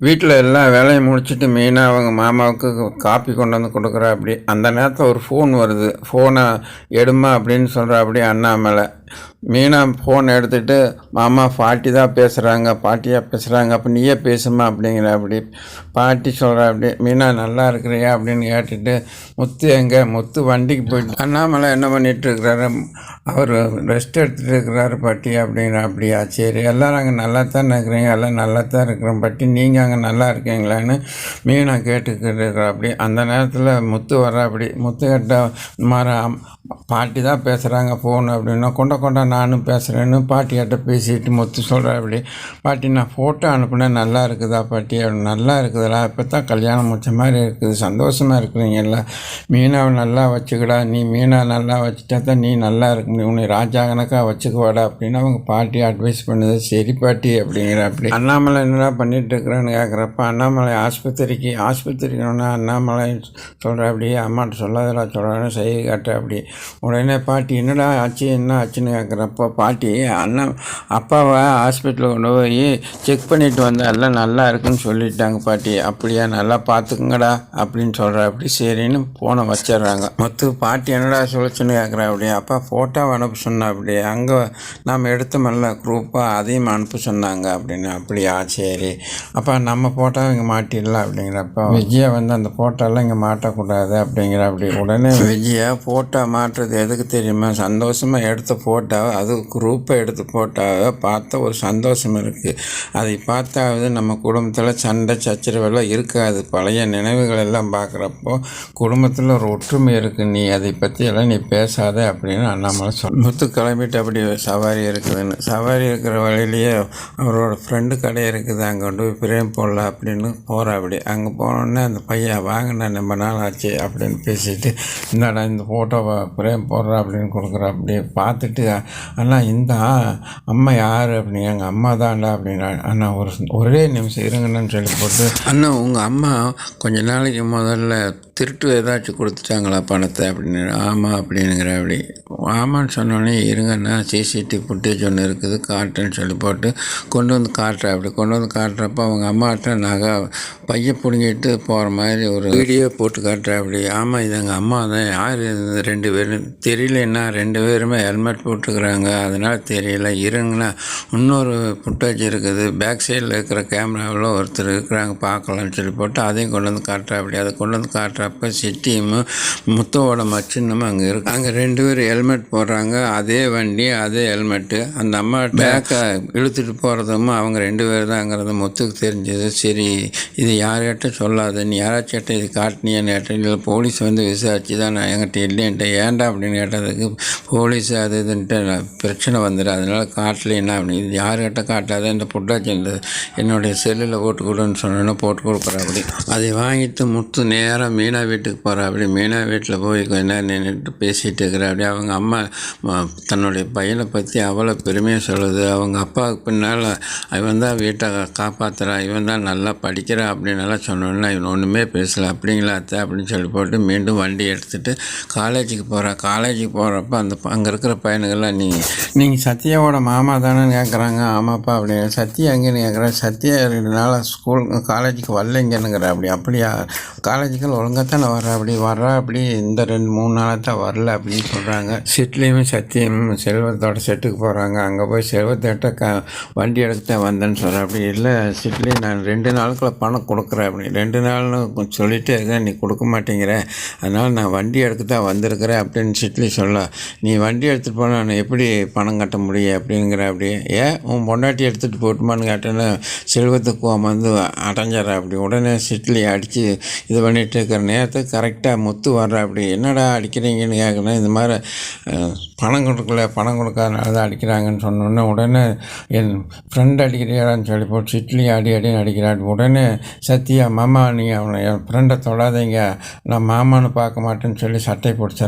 வீட்டில் எல்லா வேலையும் முடிச்சுட்டு மெயினாக அவங்க மாமாவுக்கு காப்பி கொண்டு வந்து கொடுக்குறா அப்படி. அந்த நேரத்தில் ஒரு ஃபோன் வருது. ஃபோனை எடுமா அப்படின்னு சொல்கிறா அப்படி அண்ணாமலை. மீனா ஃபோன் எடுத்துகிட்டு, மாமா பாட்டி தான் பேசுகிறாங்க, பாட்டியாக பேசுகிறாங்க, அப்போ நீயே பேசுமா அப்படிங்கிற அப்படி. பாட்டி சொல்கிறா அப்படி. மீனா நல்லா இருக்கிறியா அப்படின்னு கேட்டுட்டு, முத்து எங்கே? முத்து வண்டிக்கு போயிட்டு. அண்ணாமலை என்ன பண்ணிகிட்ருக்கிறாரு? அவர் ரெஸ்ட் எடுத்துகிட்டு இருக்கிறாரு பாட்டி அப்படிங்கிற அப்படியா? சரி, எல்லோரும் அங்கே நல்லா தான் இருக்கிறீங்க, எல்லாம் நல்லா தான் இருக்கிறோம் பாட்டி, நீங்கள் அங்கே நல்லா இருக்கீங்களான்னு மீனா கேட்டுக்கிட்டு இருக்கிற அப்படி. அந்த நேரத்தில் முத்து வர அப்படி. முத்து கிட்ட மாதிரி பாட்டி தான் பேசுகிறாங்க ஃபோன் அப்படின்னா, கொண்ட நானும் பேசுகிறேன்னு பாட்டியாட்ட பேசிட்டு முத்து சொல்கிறா அப்படி. பாட்டி நான் ஃபோட்டோ அனுப்புனேன், நல்லா இருக்குதா பாட்டி? அப்படி. நல்லா இருக்குதுடா, இப்போ தான் கல்யாணம் முடிச்ச மாதிரி இருக்குது, சந்தோஷமாக இருக்கிறீங்கல்ல, மீனாவை நல்லா வச்சுக்கடா, நீ மீனா நல்லா வச்சுட்டா தான் நீ நல்லா இருக்க முடியும், உன்னை ராஜா கணக்காக வச்சுக்குவாடா அப்படின்னு அவங்க பாட்டி அட்வைஸ் பண்ணுது. சரி பாட்டி அப்படிங்கிற அப்படி. அண்ணாமலை என்னடா பண்ணிகிட்டு இருக்கிறேன்னு கேட்குறப்ப, அண்ணாமலை ஆஸ்பத்திரிக்கு அண்ணாமலை சொல்கிற அப்படியே, அம்மாட்ட சொல்லாதடா சொல்கிறான்னு செய்ய காட்ட அப்படி. உடனே பாட்டி என்னடா ஆச்சு, என்ன ஆச்சுன்னு கேட்குறப்போ, பாட்டி அப்பாவை ஹாஸ்பிட்டலில் கொண்டு போய் செக் பண்ணிவிட்டு வந்தால் எல்லாம் நல்லா இருக்குன்னு சொல்லிட்டாங்க பாட்டி. அப்படியா, நல்லா பார்த்துக்குங்கடா அப்படின்னு சொல்கிற அப்படி. சரின்னு ஃபோனை வச்சிடுறாங்க. பாட்டி என்னடா சொல்லிச்சுன்னு கேட்குறா அப்படி. அப்பா ஃபோட்டோ அனுப்ப சொன்னா அப்படி, அங்கே நாம் எடுத்தோம்ல குரூப்பாக, அதையும் அனுப்ப சொன்னாங்க அப்படின்னு. அப்படியா, சரி, அப்போ நம்ம ஃபோட்டோ இங்கே மாட்டிடலாம் அப்படிங்கிறப்ப, விஜயா அந்த ஃபோட்டோலாம் இங்கே மாட்டக்கூடாது அப்படிங்கிற அப்படி. உடனே விஜயா ஃபோட்டோ மாட்டுறது எதுக்கு தெரியுமா? சந்தோஷமாக எடுத்த ஃபோட்டோவை, அது குரூப்பை எடுத்த ஃபோட்டோவை பார்த்தா ஒரு சந்தோஷம் இருக்குது. அதை பார்த்தாவது நம்ம குடும்பத்தில் சண்டை சச்சரவெல்லாம் இருக்காது. பழைய நினைவுகள் எல்லாம் பார்க்குறப்போ குடும்பத்தில் ஒரு ஒற்றுமை இருக்குது. நீ அதை பற்றியெல்லாம் நீ பேசாத அப்படின்னு அண்ணாமலை முத்து கிளம்பிட்டு அப்படி சவாரி இருக்குதுன்னு. சவாரி இருக்கிற வழியிலேயே அவரோட ஃப்ரெண்டு கடை இருக்குது, அங்கே கொண்டு போய் பிரேம் போடலாம் அப்படின்னு போகிறா அப்படி. அங்கே போனோடனே அந்த பையன் வாங்கினா ரொம்ப நாள் ஆச்சு அப்படின்னு பேசிட்டு, இந்தாடா இந்த ஃபோட்டோவை பிரேம் போடுறா அப்படின்னு கொடுக்குறா அப்படி. பார்த்துட்டு, அண்ணா இந்த அம்மா யார் அப்படின்னு. எங்கள் அம்மா தான்டா அப்படின்னா. அண்ணா ஒரே நிமிஷம் இருங்கன்னு சொல்லி போட்டு, அண்ணா உங்கள் அம்மா கொஞ்ச நாளைக்கு முதல்ல திருட்டு ஏதாச்சும் கொடுத்துட்டாங்களா பணத்தை அப்படின்னு. ஆமாம் அப்படிங்கிற அப்படி. ஆமான்னு சொன்னோடனே, இருங்கன்னா சிசிடிவி ஃபுட்டேஜ் ஒன்று இருக்குது காட்டுன்னு சொல்லி போட்டு கொண்டு வந்து காட்டுறா அப்படி. கொண்டு வந்து காட்டுறப்ப அவங்க அம்மாட்ட நகை பைய பிடுங்கிட்டு போகிற மாதிரி ஒரு வீடியோ போட்டு காட்டுறா அப்படி. ஆமாம் இது எங்கள் அம்மா தான். யார் ரெண்டு பேரும் தெரியலன்னா, ரெண்டு பேருமே ஹெல்மெட் போட்டுக்கிறாங்க, அதனால் தெரியல, இருங்கன்னா இன்னொரு ஃபுட்டேஜ் இருக்குது, பேக் சைடில் இருக்கிற கேமராவில் ஒருத்தர் இருக்கிறாங்க பார்க்கலான்னு சொல்லி போட்டு அதையும் கொண்டு வந்து காட்டுறா அப்படி. அதை கொண்டு வந்து காட்டுறப்ப சிட்டியும் முத்தோட மச்சின்னமும் அங்கே இருக்கு. அங்கே ரெண்டு பேர் ஹெல்மெட் போடுறாங்க, அதே வண்டி அதே ஹெல்மெட்டு. அந்த அம்மா பேக்கை இழுத்துட்டு போகிறதும் அவங்க ரெண்டு பேர் தாங்கிறது முத்துக்கு தெரிஞ்சது. சரி, இது யார்கிட்ட சொல்லாத, நீ யாராச்சிட்ட இது காட்டினியான்னு கேட்டேன். இல்லை, போலீஸ் விசாரிச்சு தான் நான் என்கிட்ட இல்லைன்ட்டு. ஏன்டா அப்படின்னு கேட்டதுக்கு, போலீஸ் அது இதுன்ட்டு பிரச்சனை வந்துடும், அதனால் காட்டலைன்னா அப்படி. இது யார்கிட்ட காட்டாத, இந்த புட்டாச்சு என்னுடைய செல்லில் போட்டு கொடுன்னு சொன்னோன்னா போட்டு கொடுக்குறா அப்படி. அதை வாங்கிட்டு முத்து நேராக மீனா வீட்டுக்கு போகிறா அப்படி. மீனா வீட்டில் போய் கொஞ்ச நேரம் நின்றுட்டு பேசிகிட்டு இருக்கிறா அப்படி. அவங்க அம்மா தன்னுடைய பையனை பற்றி அவ்வளோ பெருமையாக சொல்லுது. அவங்க அப்பாவுக்கு பின்னால் இவன் தான் வீட்டை காப்பாற்றுறான், இவன் தான் நல்லா படிக்கிறான் அப்படின்னு சொன்னோன்னா இவன் ஒன்றுமே பேசலை. அப்படிங்களா அத்தை அப்படின்னு சொல்லி போட்டு மீண்டும் வண்டி எடுத்துகிட்டு காலேஜுக்கு போகிறான். காலேஜுக்கு போகிறப்ப அங்கே இருக்கிற பையனுங்கள்லாம், நீங்கள் சத்யாவோட மாமா தானேன்னு கேட்குறாங்க. ஆமாப்பா அப்படின்னு. சத்யா எங்கேன்னு கேட்குறேன். சத்யா 2 நாள் காலேஜுக்கு வரலைங்கன்னுங்கிற அப்படி. அப்படியா, காலேஜுக்கு ஒழுங்காக தானே வர்றா அப்படி. இந்த 2-3 நாளாக தான் வரல அப்படின்னு சொல்கிறாங்க. செட்லேயுமே சத்தியம் செல்வத்தோட செட்டுக்கு போகிறாங்க. அங்கே போய் செல்வத்திட்ட வண்டி எடுத்து தான் வந்தேன்னு சொல்கிறேன் அப்படி. இல்லை செட்லேயே நான் 2 நாளுக்குள்ள பணம் கொடுக்குறேன் அப்படி. 2 நாள்னு சொல்லிகிட்டே இருக்கேன், நீ கொடுக்க மாட்டேங்கிற, அதனால் நான் வண்டி எடுக்க தான் வந்திருக்கிறேன் அப்படின்னு சிட்லி சொல்ல. நீ வண்டி எடுத்துகிட்டு போனால் நான் எப்படி பணம் கட்ட முடியும் அப்படிங்கிற அப்படி. ஏன் உன் பொண்டாட்டி எடுத்துகிட்டு போட்டுமான்னு கேட்டேன்னு செல்வத்துக்கு அடைஞ்சிட்றா அப்படி. உடனே சிட்லி அடித்து இது பண்ணிகிட்டு இருக்கிற நேரத்துக்கு கரெக்டாக முத்து வர்றா அப்படி. என்னடா அடிக்கிறீங்கன்னு கேட்குறேன். இந்த மாதிரி பணம் கொடுக்காதனால தான் அடிக்கிறாங்கன்னு சொன்னோன்னே, உடனே என் ஃப்ரெண்ட் அடிக்கிறியாடான்னு சொல்லி போட்டு சிட்லி அடின்னு அடிக்கிறாள். உடனே சத்யா, மாமா நீங்கள் அவனை என் ஃப்ரெண்டை தொடாதீங்க, நான் மாமான்னு பார்க்க மாட்டேன்னு சொல்லி சட்டை பிடிச்சார்.